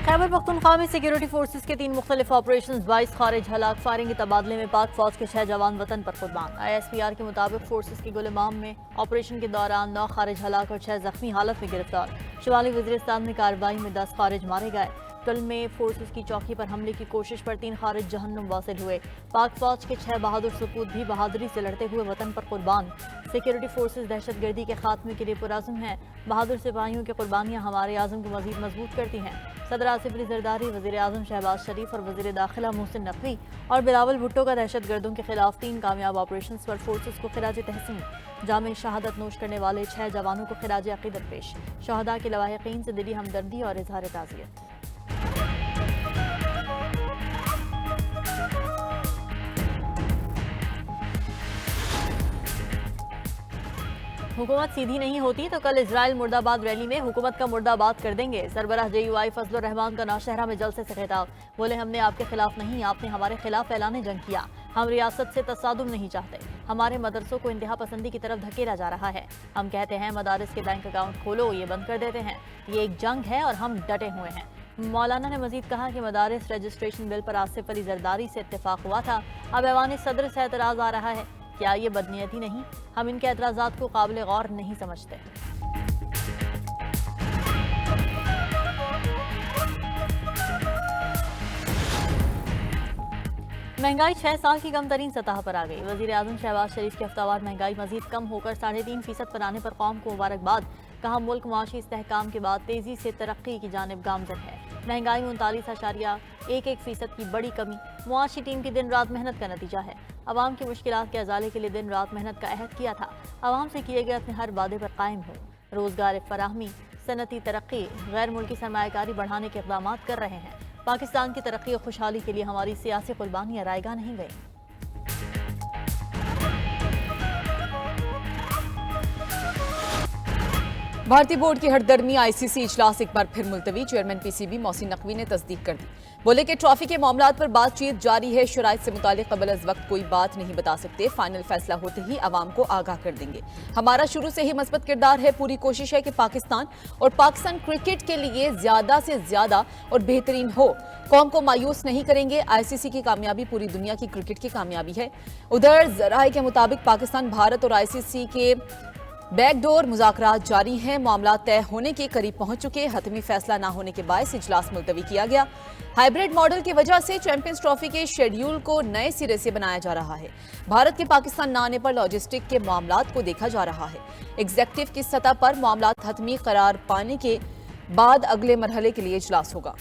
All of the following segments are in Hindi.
खैबर पख्तूनख्वा में सिक्योरिटी फोर्सेज के 3 मुख्तलिफ ऑपरेशन, 22 खारिज हलाक। फायरिंग के तबादले में पाक फौज के 6 जवान वतन पर कुर्बान। ISPR के मुताबिक फोर्सेज के गुलमाम में ऑपरेशन के दौरान 9 खारिज हलाक और 6 जख्मी हालत में गिरफ्तार। शुमाली वज़ीरिस्तान में कार्रवाई में 10 खारिज मारे गए। कल में फोर्सेज की चौकी पर हमले की कोशिश पर 3 खारिज जहन्नुम वासिल हुए। पाक फौज के 6 बहादुर सपूत भी बहादुरी से लड़ते हुए वतन पर कुर्बान। सिक्योरिटी फोर्सेज दहशतगर्दी के खात्मे के लिए पुरअज़्म हैं। बहादुर सिपाहियों की कुर्बानियाँ हमारे आज़म को मज़ीद मजबूत करती हैं। सदर आसिफ अली ज़रदारी, वज़ीर आज़म शहबाज शरीफ और वज़ीर दाखिला मोहसिन नकवी और बिलावल भुट्टो का दहशतगर्दों के खिलाफ 3 कामयाब ऑपरेशन पर फोर्सेज को खिराज तहसीन। जामे शहादत नोश करने वाले 6 जवानों को खिराज अक़ीदत पेश। शहदा के लवाहिकीन से दिली हमदर्दी और इज़हार ताज़ियत। हुकूमत सीधी नहीं होती तो कल इजराइल मुर्दाबाद रैली में हुकूमत का मुर्दाबाद कर देंगे। सरबराह JUI फजलुर रहमान का नौशहरा में जलसे से खिताब। बोले, हमने आपके खिलाफ नहीं, आपने हमारे खिलाफ ऐलान जंग किया। हम रियासत से तसादुम नहीं चाहते। हमारे मदरसों को इंतहा पसंदी की तरफ धकेला जा रहा है। हम कहते हैं मदारिस के बैंक अकाउंट खोलो, ये बंद कर देते हैं। ये एक जंग है और हम डटे हुए हैं। मौलाना ने मजीद कहा कि मदारिस रजिस्ट्रेशन बिल पर आसिफ अली जरदारी से इत्तेफाक हुआ था, अब ऐवान सदर से एतराज़ आ रहा है। क्या ये बदनीयती नहीं? हम इनके एतराज़ात को काबिल गौर नहीं समझते। महंगाई 6 साल की कम तरीन सतह पर आ गई। वज़ीर आज़म शहबाज शरीफ की हफ्तावार महंगाई मजीद कम होकर 3.5% पर आने पर कौम को मुबारकबाद। कहा, मुल्क मुआशी इस्तेहकाम के बाद तेजी से तरक्की की जानिब गामजन है। महंगाई में 39.11% की बड़ी कमी मुआशी टीम की दिन रात मेहनत का नतीजा है। अवाम की मुश्किलात के अजाले के लिए दिन रात मेहनत का अहद किया था। अवाम से किए गए अपने हर वादे पर कायम हो। रोजगार फराहमी, सनती तरक्की, गैर मुल्की सरमायाकारी बढ़ाने के इक़दाम कर रहे हैं। पाकिस्तान की तरक्की और खुशहाली के लिए हमारी सियासी कुर्बानियां रायगा नहीं गई। भारतीय बोर्ड की हड़दर्मी ICC इजलास एक बार फिर मुलतवी। चेयरमैन PCB मोहसिन नकवी ने तस्दीक कर दी। बोले कि ट्रॉफी के मामलात पर बातचीत जारी है। शराइत से मुतालिक कबल अज वक्त कोई बात नहीं बता सकते। फाइनल फैसला होते ही आवाम को आगाह कर देंगे। हमारा शुरू से ही मस्बत किरदार है। पूरी कोशिश है कि पाकिस्तान और पाकिस्तान क्रिकेट के लिए ज्यादा से ज्यादा और बेहतरीन हो। कौम को मायूस नहीं करेंगे। ICC की कामयाबी पूरी दुनिया की क्रिकेट की कामयाबी है। उधर जराए के मुताबिक पाकिस्तान, भारत और ICC के बैकडोर मुज़ाकरात जारी हैं। मामला तय होने के करीब पहुंच चुके। हतमी फैसला न होने के बायस इजलास मुलतवी किया गया। हाइब्रिड मॉडल की वजह से चैंपियंस ट्रॉफी के शेड्यूल को नए सिरे से बनाया जा रहा है। भारत के पाकिस्तान न आने पर लॉजिस्टिक के मामलात को देखा जा रहा है। एग्जीक्यूटिव की सतह पर मामलात हतमी करार पाने के बाद अगले मरहले के लिए इजलास होगा।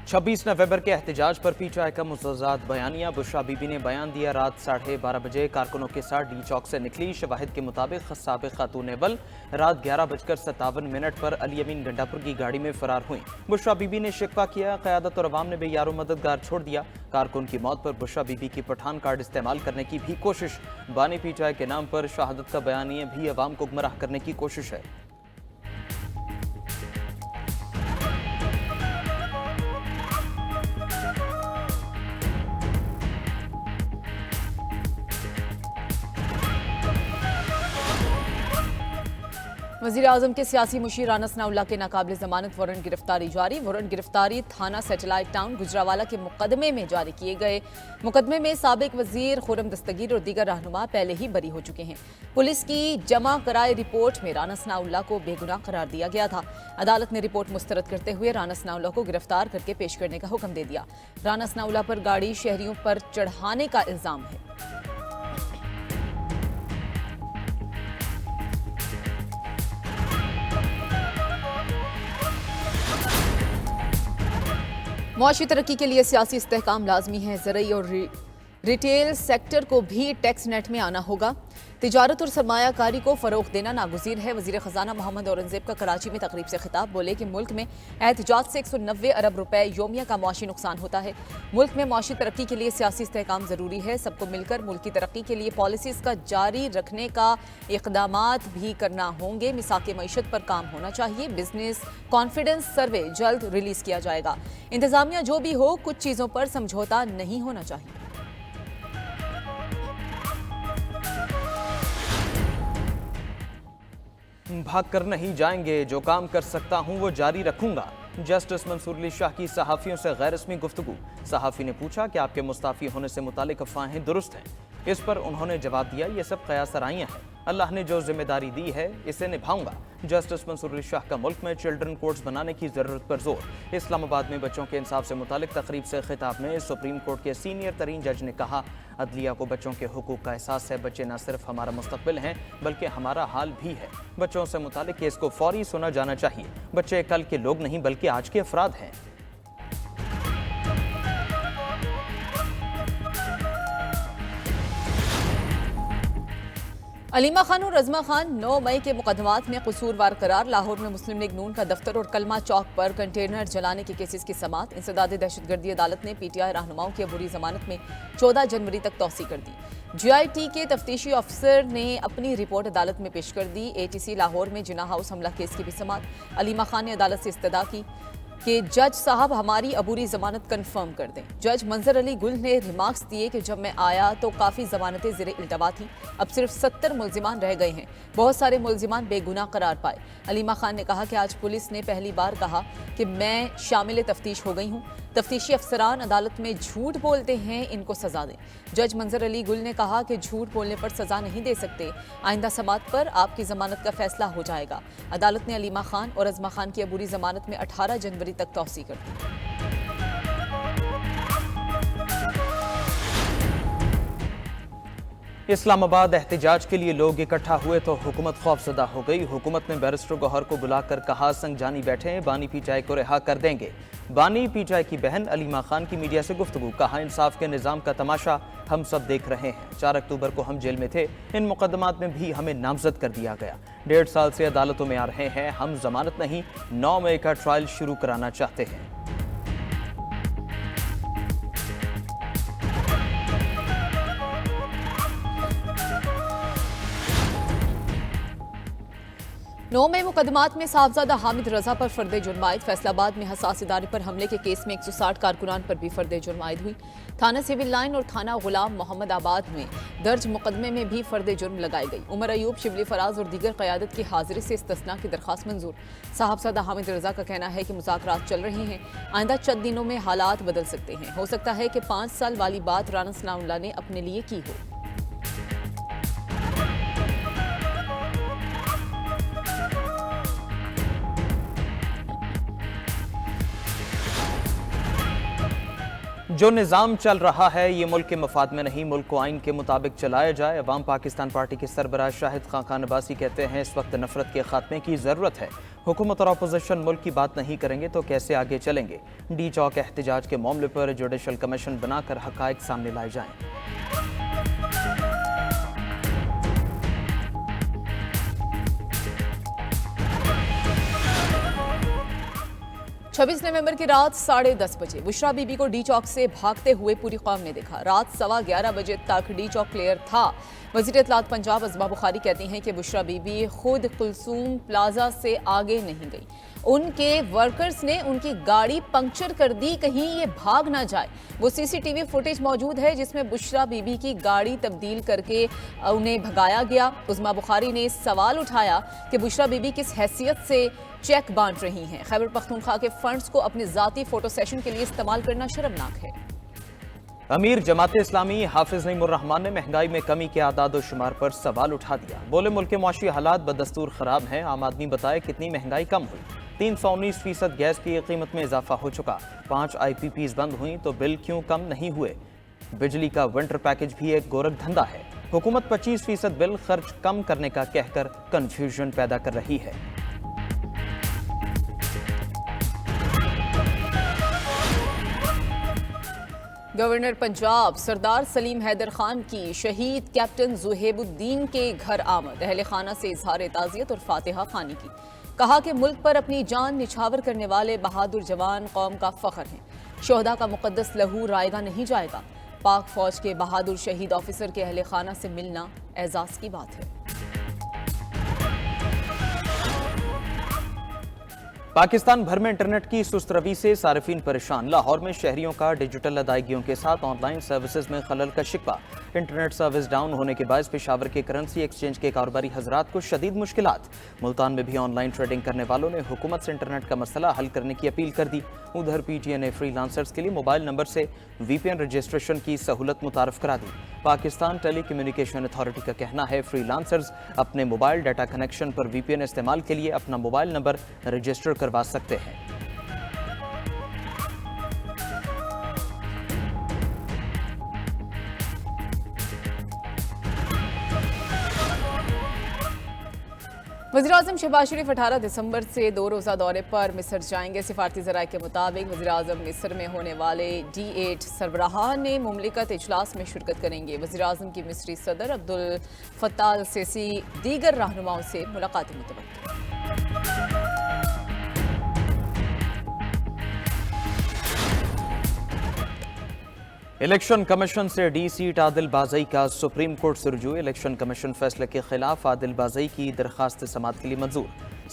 26 नवंबर के एहतजाज पर PTI का मुतज़ाद बयानिया। बुशरा बीबी ने बयान दिया। रात 12:30 बजे कारकुनों के साथ D चौक से निकली। शवाहिद के मुताबिक साबिक़ खातून बल रात 11:57 पर अली अमीन गंडापुर की गाड़ी में फरार हुई। बुशरा बीबी ने शिकवा किया, क़यादत और अवाम ने बेयारो मददगार छोड़ दिया। कारकुन की मौत पर बुशरा बीबी की पठान कार्ड इस्तेमाल करने की भी कोशिश। बानी PTI के नाम पर शहादत का बयानिया भी अवाम को गुमराह करने की कोशिश है। वज़ीर आज़म के सियासी मुशीर राना सनाउल्लाह के नाकाबिल ज़मानत वारंट गिरफ्तारी जारी। वारंट गिरफ्तारी थाना सैटेलाइट टाउन गुजरावाला के मुकदमे में जारी किए गए। मुकदमे में साबिक वज़ीर खुर्रम दस्तगीर और दीगर रहनुमा पहले ही बरी हो चुके हैं। पुलिस की जमा कराए रिपोर्ट में राना सनाउल्लाह को बेगुनाह करार दिया गया था। अदालत ने रिपोर्ट मुस्तरद करते हुए राना सनाउल्लाह को गिरफ्तार करके पेश करने का हुक्म दे दिया। राना सनाउल्लाह पर गाड़ी शहरियों पर चढ़ाने का इल्जाम है। मुआशी तरक्की के लिए सियासी इस्तेहकाम लाजमी है। ज़रई और रिटेल सेक्टर को भी टैक्स नेट में आना होगा। तिजारत और सरमायाकारी को फ़रोग़ देना नागुज़ीर है। वज़ीर ख़जाना मोहम्मद औरंगज़ेब का कराची में तकरीब से खिताब। बोले कि मुल्क में एहतजाज से 190 अरब रुपए योमिया का मुआशी नुकसान होता है। मुल्क में मुआशी तरक्की के लिए सियासी इस्तेहकाम ज़रूरी है। सबको मिलकर मुल्क की तरक्की के लिए पॉलिसीज़ का जारी रखने का इक़दामात भी करना होंगे। मिसाक़े मईशत पर काम होना चाहिए। बिजनेस कॉन्फिडेंस सर्वे जल्द रिलीज़ किया जाएगा। इंतज़ामिया जो भी हो, कुछ चीज़ों पर समझौता नहीं होना चाहिए। भाग कर नहीं जाएंगे, जो काम कर सकता हूं वो जारी रखूंगा। जस्टिस मंसूर अली शाह की सहाफ़ियों से गैर रस्मी गुफ्तगू। सहाफ़ी ने पूछा कि आपके मुस्ताफ़ी होने से मुतालिक अफवाहें दुरुस्त हैं। इस पर उन्होंने जवाब दिया, ये सब क़यासराइयाँ हैं। अल्लाह ने जो जिम्मेदारी दी है इसे निभाऊंगा। जस्टिस मंसूर अली शाह का मुल्क में चिल्ड्रन कोर्ट्स बनाने की ज़रूरत पर जोर। इस्लामाबाद में बच्चों के इंसाफ से मुतालिक तकरीब से खिताब में सुप्रीम कोर्ट के सीनियर तरीन जज ने कहा, अदलिया को बच्चों के हुकूक का एहसास है। बच्चे न सिर्फ हमारा मुस्तकबिल हैं बल्कि हमारा हाल भी है। बच्चों से मुतालिक केस को फौरी सुना जाना चाहिए। बच्चे कल के लोग नहीं बल्कि आज के अफराद हैं। अलीमा खान और रज़मा खान 9 मई के मुकदमात में कसूरवार करार। लाहौर में मुस्लिम लीग नून का दफ्तर और कलमा चौक पर कंटेनर जलाने के केसेस की समाअत। इंसदाद दहशतगर्दी अदालत ने पीटीआई रहनुमाओं की अबूरी जमानत में 14 जनवरी तक तौसी कर दी। GIT के तफ्तीशी अफसर ने अपनी रिपोर्ट अदालत में पेश कर दी। ATC लाहौर में जिना हाउस हमला केस की भी समाअत। अलीमा खान ने अदालत से इस्तदा की कि जज साहब हमारी अबूरी जमानत कंफर्म कर दें। जज मंजर अली गुल ने रिमार्क्स दिए कि जब मैं आया तो काफ़ी जमानतें ज़ेरे इल्तवा थी, अब सिर्फ 70 मुल्जिमान रह गए हैं। बहुत सारे मुल्जिमान बेगुनाह करार पाए। अलीमा खान ने कहा कि आज पुलिस ने पहली बार कहा कि मैं शामिल तफ्तीश हो गई हूँ। तफ्तीशी अफसरान अदालत में झूठ बोलते हैं, इनको सजा दें। जज मंजर अली गुल ने कहा कि झूठ बोलने पर सजा नहीं दे सकते। आइंदा समाअत पर आपकी जमानत का फैसला हो जाएगा। अदालत ने अलीमा खान और रज़मा खान की अबूरी जमानत में 18 जनवरी तक तौसी कर दी। इस्लामाबाद एहतजाज के लिए लोग इकट्ठा हुए तो हुकूमत खौफजदा हो गई। हुकूमत ने बैरिस्टर गौहर को बुलाकर कहा, संगजानी बैठे हैं, बानी पीचाई को रिहा कर देंगे। बानी पीचाई की बहन अलीमा खान की मीडिया से गुफ्तगू। कहा, इंसाफ के निज़ाम का तमाशा हम सब देख रहे हैं। 4 अक्टूबर को हम जेल में थे, इन मुकदमात में भी हमें नामजद कर दिया गया। 1.5 साल से अदालतों में आ रहे हैं, हम जमानत नहीं 9 मई का ट्रायल शुरू कराना चाहते हैं। नौ मई मुकदमात में साहबजादा हामिद रजा पर फर्द जुर्म आयद। फैसलाबाद में हसास इदारे पर हमले के केस में 160 कारकुनान पर भी फर्द जुर्म आयद हुई। थाना सिविल लाइन और थाना गुलाम मोहम्मद आबाद में दर्ज मुकदमे में भी फर्द जुर्म लगाई गई। उमर अयूब, शिबली फराज और दीगर क़यादत की हाजिरी से इस्तिस्ना की दरख्वास्त मंजूर। साहबजादा हामिद रजा का कहना है कि मुज़ाकरात चल रहे हैं, आइंदा चंद दिनों में हालात बदल सकते हैं। हो सकता है कि 5 साल वाली बात राना सनाउल्लाह ने अपने लिए की हो। जो निज़ाम चल रहा है ये मुल्क के मफाद में नहीं, मुल्क को आइन के मुताबिक चलाया जाए। अवाम पाकिस्तान पार्टी के सरबराह शाहिद खान अब्बासी कहते हैं, इस वक्त नफरत के खात्मे की ज़रूरत है। हुकूमत और अपोजिशन मुल्क की बात नहीं करेंगे तो कैसे आगे चलेंगे। डी चौक एहतजाज के मामले पर जुडिशल कमीशन बनाकर हक़ाइक़ सामने लाए जाएं। 26 नवंबर की रात 10:30 बजे बुशरा बीबी को डी चौक से भागते हुए पूरी कौम ने देखा। रात 11:15 बजे तक डी चौक क्लियर था। वज़ीर इत्तलात पंजाब असबा बुखारी कहती हैं कि बुशरा बीबी खुद कुलसूम प्लाजा से आगे नहीं गई, उनके वर्कर्स ने उनकी गाड़ी पंक्चर कर दी, कहीं ये भाग ना जाए। वो CCTV फुटेज मौजूद है जिसमें बुशरा बीबी की गाड़ी तब्दील करके उन्हें भगाया गया। उस्मा बुखारी ने सवाल उठाया कि बुशरा बीबी किस हैसियत से चेक बांट रही हैं। खैबर पख्तूनख्वा के फंड्स को अपने जाती फोटो सेशन के लिए इस्तेमाल करना शर्मनाक है। अमीर जमात इस्लामी हाफिज नईमुर रहमान ने महंगाई में कमी के आदाद और शुमार पर सवाल उठा दिया। बोले, मुल्क के मुआशी हालात बदस्तूर खराब हैं। आम आदमी बताए कितनी महंगाई कम हुई। 319% गैस की कीमत में इजाफा हो चुका। 5 IPPs बंद हुई तो बिल क्यों कम नहीं हुए। बिजली का विंटर पैकेज भी एक गोरख धंधा है। हुकूमत 25% बिल खर्च कम करने का कहकर कंफ्यूजन पैदा कर रही है। गवर्नर पंजाब सरदार सलीम हैदर खान की शहीद कैप्टन जुहेबुद्दीन के घर आमद। अहले खाना से इजहार ताज़ियत और फातिहा खानी की। कहा कि मुल्क पर अपनी जान निछावर करने वाले बहादुर जवान कौम का फख्र हैं। शोहदा का मुकद्दस लहू रायगा नहीं जाएगा। पाक फौज के बहादुर शहीद ऑफिसर के अहले खाना से मिलना एजाज की बात है। पाकिस्तान भर में इंटरनेट की सुस्त रवि से सार्फिन परेशान। लाहौर में शहरियों का डिजिटल अदायगियों के साथ ऑनलाइन सर्विसेज में खलल का शिकवा। इंटरनेट सर्विस डाउन होने के बायस पेशावर के करेंसी एक्सचेंज के कारोबारी हजरात को शदीद मुश्किलात। मुल्तान में भी ऑनलाइन ट्रेडिंग करने वालों ने हुकूमत से इंटरनेट का मसला हल करने की अपील कर दी। उधर PTI ने फ्रीलांसर्स के लिए मोबाइल नंबर से VPN रजिस्ट्रेशन की सहूलत मुतारफ करा दी। पाकिस्तान टेली कम्युनिकेशन अथॉरिटी का कहना है फ्रीलांसर्स अपने मोबाइल डाटा कनेक्शन पर VPN इस्तेमाल के लिए अपना मोबाइल नंबर रजिस्टर करवा सकते हैं। वज़ीर-ए-आज़म शहबाज शरीफ 18 दिसंबर से 2 रोज़ा दौरे पर मिस्र जाएंगे। सिफारती ज़राए के मुताबिक वज़ीर-ए-आज़म मिस्र में होने वाले D8 सरबराहान ने मुमलिकत इजलास में शिरकत करेंगे। वज़ीर-ए-आज़म की मिस्री सदर अब्दुल फत्ताह अल-सीसी दीगर रहनुमाओं से मुलाकातें मुतवक्किल। इलेक्शन कमीशन से D सीट आदिल बाज़ई का सुप्रीम कोर्ट से रुजू। इलेक्शन कमीशन फैसले के खिलाफ आदिल बाज़ई की दरखास्त समात के लिए मंजूर।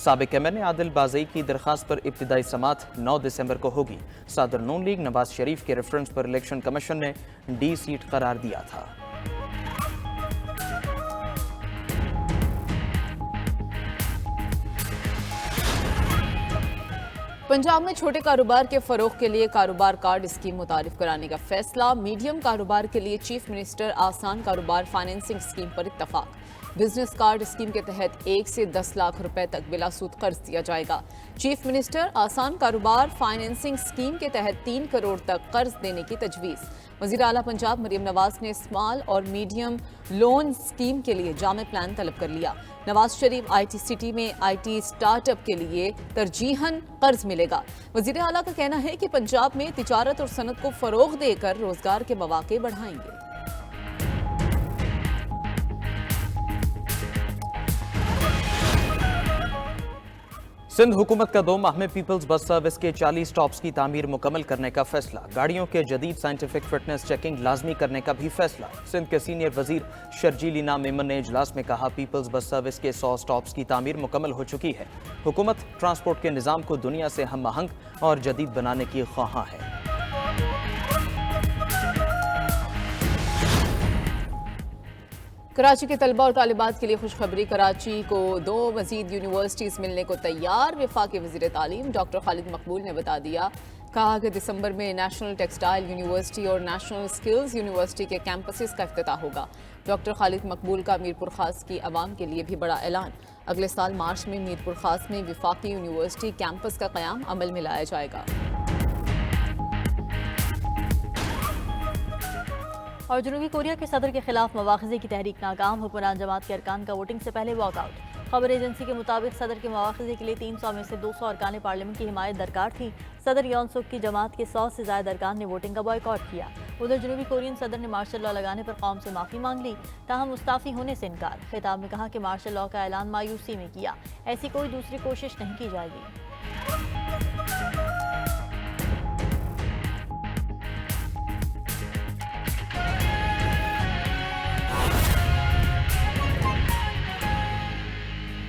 साबिक एमएन ने आदिल बाज़ई की दरखास्त पर इब्तिदाई समात 9 दिसंबर को होगी। सदर नून लीग नवाज शरीफ के रेफरेंस पर इलेक्शन कमीशन ने D सीट करार दिया था। पंजाब में छोटे कारोबार के फरोग के लिए कारोबार कार्ड स्कीम मुतारिफ कराने का फैसला। मीडियम कारोबार के लिए चीफ मिनिस्टर आसान कारोबार फाइनेंसिंग स्कीम पर इत्तफाक। बिजनेस कार्ड स्कीम के तहत 1 से 10 लाख रुपए तक बिला सूद कर्ज दिया जाएगा। चीफ मिनिस्टर आसान कारोबार फाइनेंसिंग स्कीम के तहत 3 करोड़ तक कर्ज देने की तजवीज़। वज़ीर आला पंजाब मरियम नवाज ने स्मॉल और मीडियम लोन स्कीम के लिए जामे प्लान तलब कर लिया। नवाज शरीफ IT सिटी में IT स्टार्टअप के लिए तरजीहन कर्ज मिलेगा। वज़ीर आला का कहना है कि पंजाब में तिजारत और सनत को फरोग देकर रोजगार के मौके बढ़ाएंगे। सिंध हुकूमत का 2 माह में पीपल्स बस सर्विस के 40 स्टॉप्स की तामीर मुकम्मल करने का फैसला। गाड़ियों के जदीद साइंटिफिक फिटनेस चेकिंग लाजमी करने का भी फैसला। सिंध के सीनियर वजीर शर्जील इनाम मेमन ने इजलास में कहा पीपल्स बस सर्विस के 100 स्टॉप्स की तामीर मुकम्मल हो चुकी है। हुकूमत ट्रांसपोर्ट के निज़ाम को दुनिया से हम आहंग और जदीद बनाने की ख्वाहां है। कराची के तलबा और तालिबात के लिए खुशखबरी। कराची को 2 मजीद यूनिवर्सिटीज़ मिलने को तैयार। वफाकी वज़ीर तालीम डॉक्टर खालिद मकबूल ने बता दिया। कहा कि दिसंबर में नेशनल टेक्सटाइल यूनिवर्सिटी और नेशनल स्किल्स यूनिवर्सिटी के कैंपसेस का इफ्तिताह होगा। डॉक्टर खालिद मकबूल का मीरपुर खास की आवाम के लिए भी बड़ा ऐलान। अगले साल मार्च में मीरपुर खास में वफाकी यूनिवर्सिटी कैंपस का क़याम अमल में लाया जाएगा। और जनूबी कोरिया के सदर के खिलाफ मवाख़िज़े की तहरीक नाकाम। हुक्मरान जमात के अरकान का वोटिंग से पहले वॉकआउट। खबर एजेंसी के मुताबिक सदर के मवाख़िज़े के लिए 300 में से 200 अरकान पार्लियामेंट की हिमायत दरकार थी। सदर यौन सुख की जमात के 100 से ज़ायद अरकान ने वोटिंग का बॉयकॉट किया। उधर जनूबी कोरियन सदर ने मार्शल लॉ लगाने पर कौम से माफ़ी मांग ली, ताहम मुस्ताफ़ी होने से इनकार। खिताब में कहा कि मार्शल लॉ का ऐलान मायूसी में किया, ऐसी कोई दूसरी कोशिश नहीं की जाएगी।